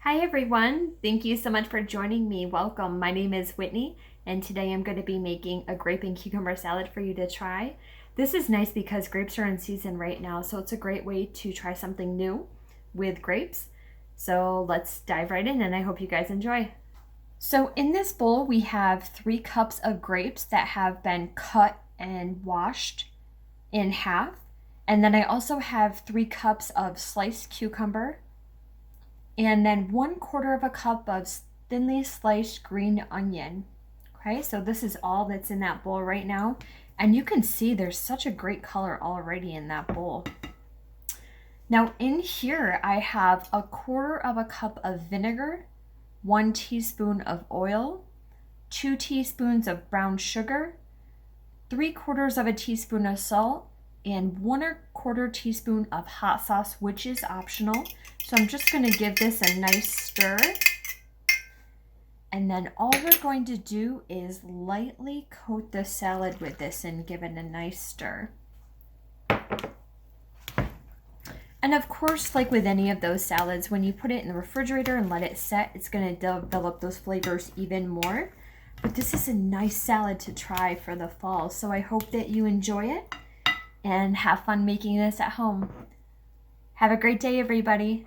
Hi everyone, thank you so much for joining me. Welcome. My name is Whitney and today I'm going to be making a grape and cucumber salad for you to try. This is nice because grapes are in season right now, so it's a great way to try something new with grapes. So let's dive right in and I hope you guys enjoy. So in this bowl we have 3 cups of grapes that have been cut and washed in half. And then I also have 3 cups of sliced cucumber, and then 1/4 of a cup of thinly sliced green onion. Okay, so this is all that's in that bowl right now. And you can see there's such a great color already in that bowl. Now in here, I have 1/4 of a cup of vinegar, 1 teaspoon of oil, 2 teaspoons of brown sugar, 3/4 of a teaspoon of salt, and 1/4 teaspoon of hot sauce, which is optional. So I'm just going to give this a nice stir. And then all we're going to do is lightly coat the salad with this and give it a nice stir. And of course, like with any of those salads, when you put it in the refrigerator and let it set, it's going to develop those flavors even more. But this is a nice salad to try for the fall, so I hope that you enjoy it and have fun making this at home. Have a great day, everybody.